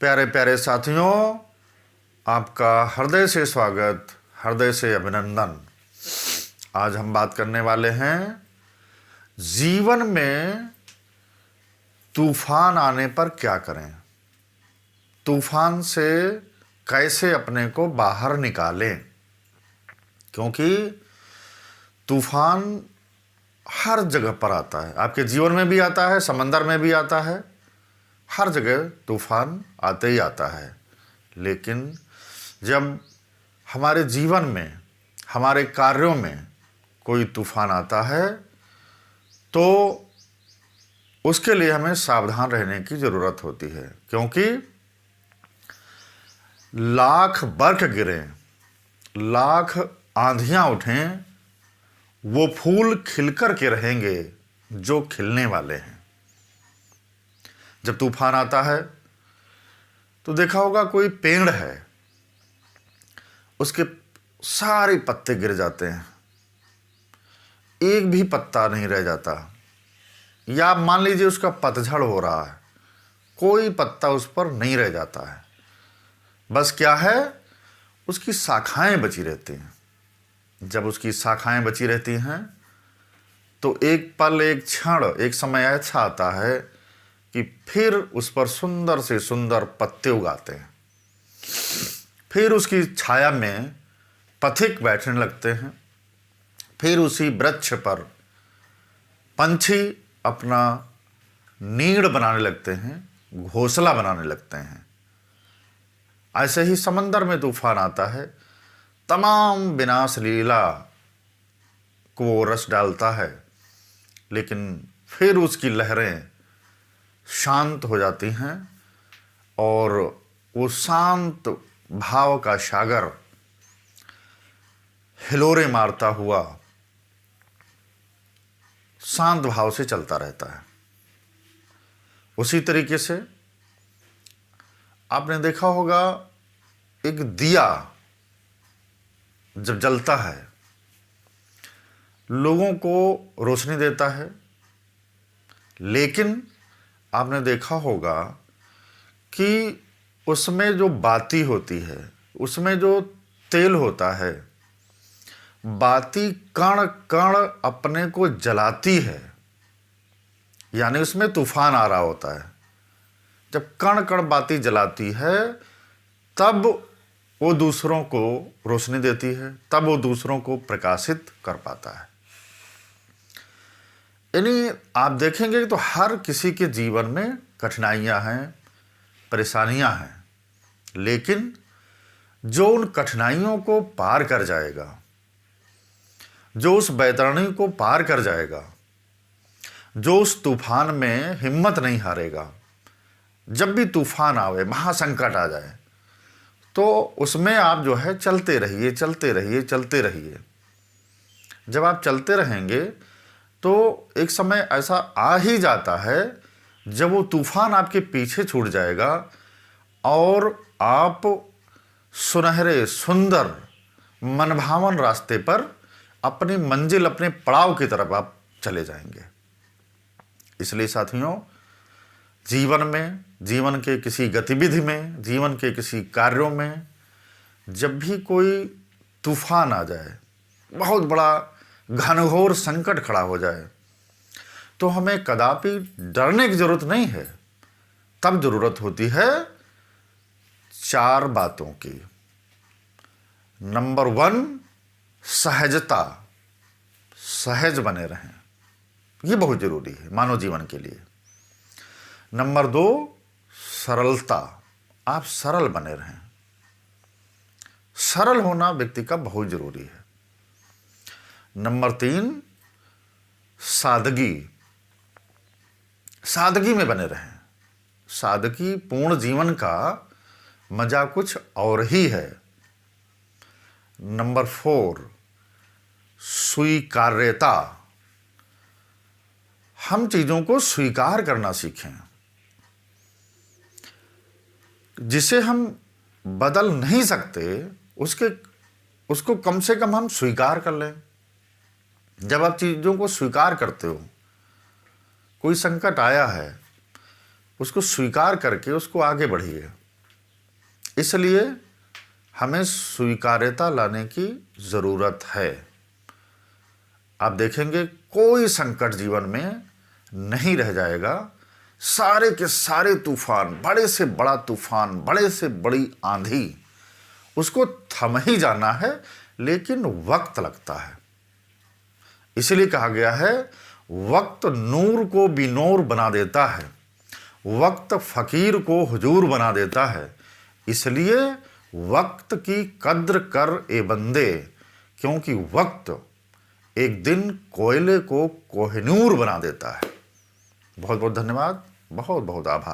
प्यारे प्यारे साथियों, आपका हृदय से स्वागत, हृदय से अभिनंदन। आज हम बात करने वाले हैं जीवन में तूफान आने पर क्या करें, तूफान से कैसे अपने को बाहर निकालें। क्योंकि तूफान हर जगह पर आता है, आपके जीवन में भी आता है, समंदर में भी आता है, हर जगह तूफान आते ही आता है। लेकिन जब हमारे जीवन में, हमारे कार्यों में कोई तूफान आता है तो उसके लिए हमें सावधान रहने की ज़रूरत होती है। क्योंकि लाख बर्फ गिरें, लाख आंधियाँ उठें, वो फूल खिलकर के रहेंगे जो खिलने वाले हैं। जब तूफान आता है तो देखा होगा कोई पेड़ है, उसके सारे पत्ते गिर जाते हैं, एक भी पत्ता नहीं रह जाता। या आप मान लीजिए उसका पतझड़ हो रहा है, कोई पत्ता उस पर नहीं रह जाता है, बस क्या है, उसकी शाखाएं बची रहती हैं। जब उसकी शाखाएं बची रहती हैं तो एक पल, एक क्षण, एक समय ऐसा आता है कि फिर उस पर सुंदर से सुंदर पत्ते उगाते हैं। फिर उसकी छाया में पथिक बैठने लगते हैं। फिर उसी वृक्ष पर पंछी अपना नीड़ बनाने लगते हैं, घोंसला बनाने लगते हैं। ऐसे ही समंदर में तूफान आता है, तमाम विनाश लीला को वो रस डालता है, लेकिन फिर उसकी लहरें शांत हो जाती हैं और वो शांत भाव का सागर हिलोरे मारता हुआ शांत भाव से चलता रहता है। उसी तरीके से आपने देखा होगा, एक दिया जब जलता है लोगों को रोशनी देता है, लेकिन आपने देखा होगा कि उसमें जो बाती होती है, उसमें जो तेल होता है, बाती कण कण अपने को जलाती है। यानी उसमें तूफान आ रहा होता है। जब कण कण बाती जलाती है तब वो दूसरों को रोशनी देती है, तब वो दूसरों को प्रकाशित कर पाता है। यानी आप देखेंगे तो हर किसी के जीवन में कठिनाइयां हैं, परेशानियां हैं, लेकिन जो उन कठिनाइयों को पार कर जाएगा, जो उस बैतरणी को पार कर जाएगा, जो उस तूफान में हिम्मत नहीं हारेगा, जब भी तूफान आवे, महासंकट आ जाए, तो उसमें आप जो है चलते रहिए, चलते रहिए, चलते रहिए। जब आप चलते रहेंगे तो एक समय ऐसा आ ही जाता है जब वो तूफान आपके पीछे छूट जाएगा और आप सुनहरे, सुंदर, मनभावन रास्ते पर अपनी मंजिल, अपने पड़ाव की तरफ आप चले जाएंगे। इसलिए साथियों, जीवन में, जीवन के किसी गतिविधि में, जीवन के किसी कार्यों में जब भी कोई तूफान आ जाए, बहुत बड़ा घनघोर संकट खड़ा हो जाए, तो हमें कदापि डरने की जरूरत नहीं है। तब जरूरत होती है 4 बातों की। नंबर 1, सहजता, सहज बने रहें, ये बहुत जरूरी है मानव जीवन के लिए। नंबर 2, सरलता, आप सरल बने रहें। सरल होना व्यक्ति का बहुत जरूरी है। नंबर 3, सादगी, सादगी में बने रहें। सादगी पूर्ण जीवन का मजा कुछ और ही है। नंबर 4, स्वीकार्यता, हम चीजों को स्वीकार करना सीखें। जिसे हम बदल नहीं सकते उसको कम से कम हम स्वीकार कर लें। जब आप चीज़ों को स्वीकार करते हो, कोई संकट आया है, उसको स्वीकार करके उसको आगे बढ़िए। इसलिए हमें स्वीकार्यता लाने की ज़रूरत है। आप देखेंगे कोई संकट जीवन में नहीं रह जाएगा। सारे के सारे तूफान, बड़े से बड़ा तूफान, बड़े से बड़ी आंधी, उसको थम ही जाना है, लेकिन वक्त लगता है। इसलिए कहा गया है, वक्त नूर को बिनूर बना देता है, वक्त फकीर को हुजूर बना देता है। इसलिए वक्त की कद्र कर ए बंदे, क्योंकि वक्त एक दिन कोयले को कोहिनूर बना देता है। बहुत बहुत धन्यवाद, बहुत बहुत आभार।